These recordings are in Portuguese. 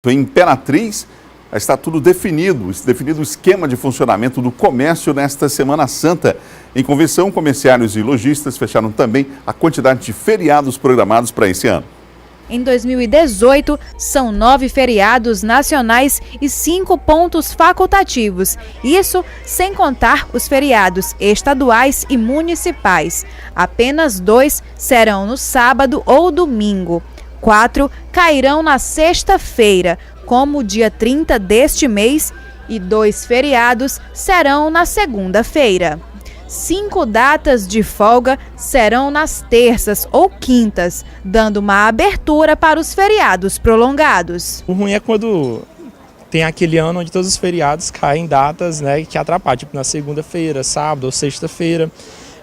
Em Imperatriz, está tudo definido o esquema de funcionamento do comércio nesta Semana Santa. Em convenção, comerciários e lojistas fecharam também a quantidade de feriados programados para esse ano. Em 2018, são 9 feriados nacionais e 5 pontos facultativos. Isso sem contar os feriados estaduais e municipais. Apenas 2 serão no sábado ou domingo. 4 cairão na sexta-feira, como o dia 30 deste mês, e 2 feriados serão na segunda-feira. 5 datas de folga serão nas terças ou quintas, dando uma abertura para os feriados prolongados. O ruim é quando tem aquele ano onde todos os feriados caem em datas, que atrapalham, tipo na segunda-feira, sábado ou sexta-feira.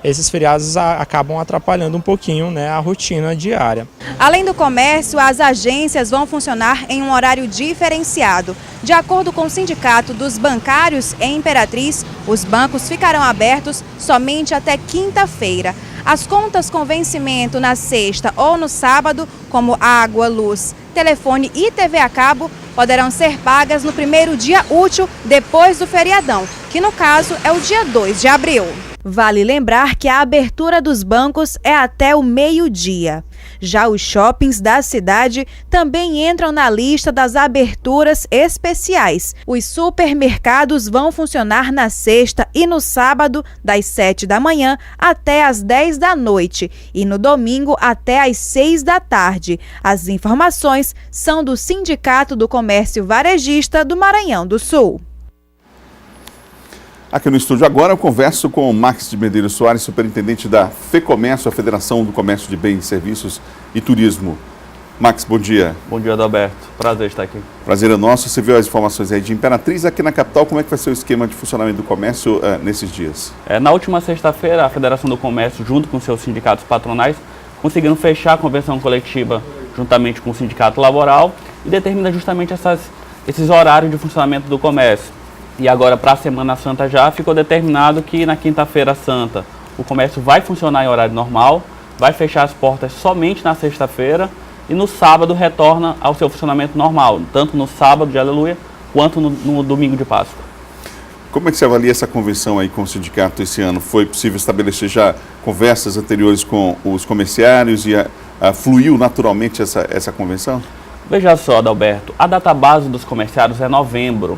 Esses feriados acabam atrapalhando um pouquinho, a rotina diária. Além do comércio, as agências vão funcionar em um horário diferenciado. De acordo com o Sindicato dos Bancários em Imperatriz, os bancos ficarão abertos somente até quinta-feira. As contas com vencimento na sexta ou no sábado, como água, luz, telefone e TV a cabo, poderão ser pagas no primeiro dia útil depois do feriadão, que no caso é o dia 2 de abril. Vale lembrar que a abertura dos bancos é até o meio-dia. Já os shoppings da cidade também entram na lista das aberturas especiais. Os supermercados vão funcionar na sexta e no sábado, das 7 da manhã até as 10 da noite e no domingo até as 6 da tarde. As informações são do Sindicato do Comércio Varejista do Maranhão do Sul. Aqui no estúdio agora eu converso com o Max de Medeiros Soares, superintendente da FEComércio, a Federação do Comércio de Bens, Serviços e Turismo. Max, bom dia. Bom dia, Adalberto. Prazer estar aqui. Prazer é nosso. Você viu as informações aí de Imperatriz. Aqui na capital, como é que vai ser o esquema de funcionamento do comércio nesses dias? Na última sexta-feira, a Federação do Comércio, junto com seus sindicatos patronais, conseguiram fechar a convenção coletiva juntamente com o sindicato laboral e determina justamente esses horários de funcionamento do comércio. E agora, para a Semana Santa já, ficou determinado que na quinta-feira santa o comércio vai funcionar em horário normal, vai fechar as portas somente na sexta-feira e no sábado retorna ao seu funcionamento normal, tanto no sábado de Aleluia quanto no domingo de Páscoa. Como é que você avalia essa convenção aí com o sindicato esse ano? Foi possível estabelecer já conversas anteriores com os comerciários e fluiu naturalmente essa convenção? Veja só, Adalberto, a database dos comerciários é novembro.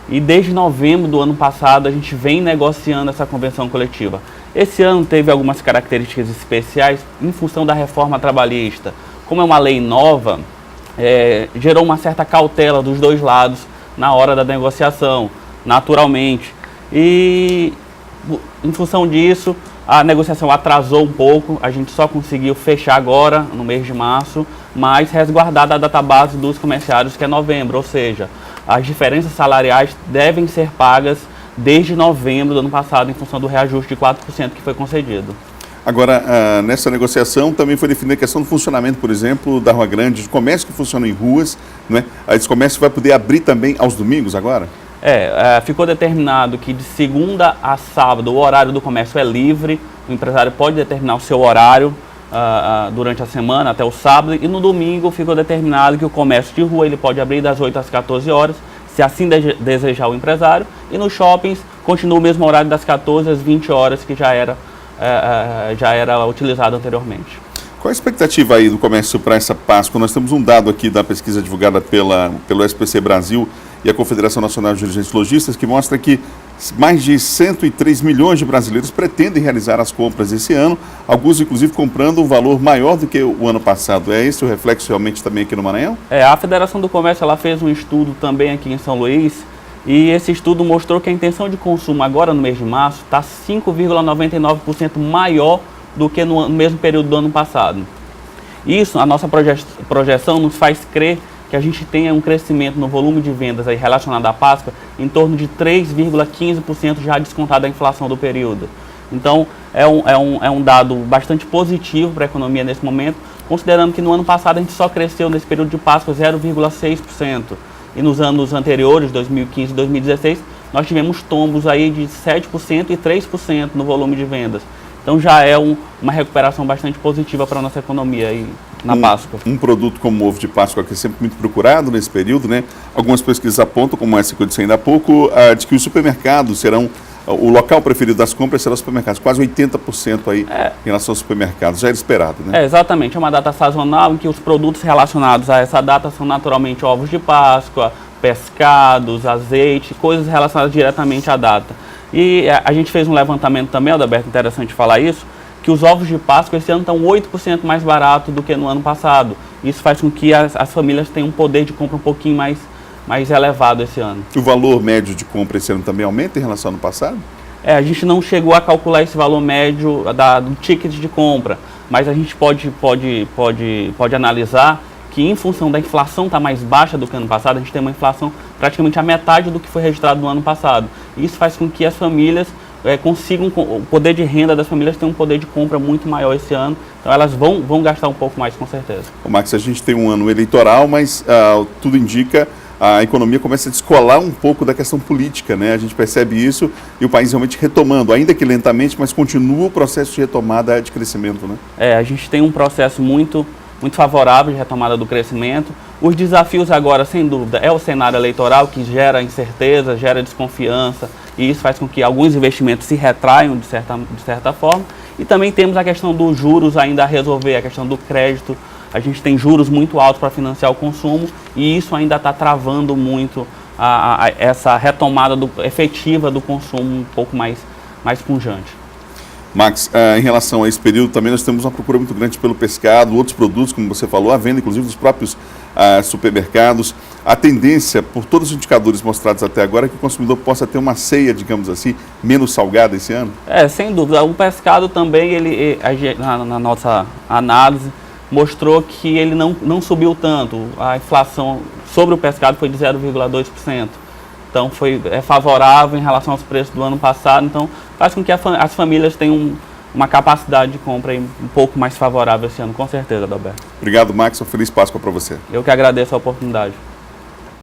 E desde novembro do ano passado a gente vem negociando essa convenção coletiva. Esse ano teve algumas características especiais em função da reforma trabalhista. Como é uma lei nova, gerou uma certa cautela dos dois lados na hora da negociação, naturalmente. E em função disso, a negociação atrasou um pouco, a gente só conseguiu fechar agora, no mês de março, mas resguardada a database dos comerciários, que é novembro, ou seja, as diferenças salariais devem ser pagas desde novembro do ano passado, em função do reajuste de 4% que foi concedido. Agora, nessa negociação também foi definida a questão do funcionamento, por exemplo, da Rua Grande, de comércio que funciona em ruas, não é? Esse comércio vai poder abrir também aos domingos agora? Ficou determinado que de segunda a sábado o horário do comércio é livre, o empresário pode determinar o seu horário durante a semana até o sábado, e no domingo ficou determinado que o comércio de rua ele pode abrir das 8 às 14 horas, se assim desejar o empresário, e nos shoppings continua o mesmo horário das 14 às 20 horas que já era utilizado anteriormente. Qual a expectativa aí do comércio para essa Páscoa? Nós temos um dado aqui da pesquisa divulgada pelo SPC Brasil e a Confederação Nacional de Dirigentes Lojistas, que mostra que mais de 103 milhões de brasileiros pretendem realizar as compras esse ano, alguns inclusive comprando um valor maior do que o ano passado. É esse o reflexo realmente também aqui no Maranhão? A Federação do Comércio ela fez um estudo também aqui em São Luís, e esse estudo mostrou que a intenção de consumo agora no mês de março está 5,99% maior do que no mesmo período do ano passado. Isso, a nossa projeção nos faz crer que a gente tenha um crescimento no volume de vendas aí relacionado à Páscoa em torno de 3,15% já descontado a inflação do período. Então, é um dado bastante positivo para a economia nesse momento, considerando que no ano passado a gente só cresceu nesse período de Páscoa 0,6%. E nos anos anteriores, 2015 e 2016, nós tivemos tombos aí de 7% e 3% no volume de vendas. Então já é uma recuperação bastante positiva para a nossa economia. na Páscoa. Um produto como o ovo de Páscoa, que é sempre muito procurado nesse período, né? Algumas pesquisas apontam, como essa que eu disse ainda há pouco, de que os supermercados serão, o local preferido das compras serão os supermercados, quase 80% aí em relação aos supermercados, já era esperado, né? Exatamente, é uma data sazonal em que os produtos relacionados a essa data são naturalmente ovos de Páscoa, pescados, azeite, coisas relacionadas diretamente à data. E a gente fez um levantamento também, Adalberto, interessante falar isso, que os ovos de Páscoa esse ano estão 8% mais baratos do que no ano passado. Isso faz com que as famílias tenham um poder de compra um pouquinho mais elevado esse ano. O valor médio de compra esse ano também aumenta em relação ao ano passado? A gente não chegou a calcular esse valor médio do ticket de compra, mas a gente pode analisar que em função da inflação estar mais baixa do que ano passado, a gente tem uma inflação praticamente a metade do que foi registrado no ano passado. Isso faz com que as famílias consigam, o poder de renda das famílias tem um poder de compra muito maior esse ano, então elas vão gastar um pouco mais com certeza. Max, a gente tem um ano eleitoral, mas tudo indica a economia começa a descolar um pouco da questão política, né? A gente percebe isso e o país realmente retomando, ainda que lentamente, mas continua o processo de retomada de crescimento, né? A gente tem um processo muito favorável de retomada do crescimento. Os desafios agora, sem dúvida, é o cenário eleitoral que gera incerteza, gera desconfiança e isso faz com que alguns investimentos se retraiam de certa forma. E também temos a questão dos juros ainda a resolver, a questão do crédito. A gente tem juros muito altos para financiar o consumo e isso ainda está travando muito essa retomada efetiva do consumo um pouco mais pungente. Max, em relação a esse período também nós temos uma procura muito grande pelo pescado, outros produtos, como você falou, a venda inclusive dos próprios supermercados. A tendência, por todos os indicadores mostrados até agora, é que o consumidor possa ter uma ceia, digamos assim, menos salgada esse ano? Sem dúvida. O pescado também, na nossa análise, mostrou que ele não subiu tanto. A inflação sobre o pescado foi de 0,2%. Então é favorável em relação aos preços do ano passado. Então faz com que as famílias tenham uma capacidade de compra um pouco mais favorável esse ano, com certeza, Adalberto. Obrigado, Max. Uma feliz Páscoa para você. Eu que agradeço a oportunidade.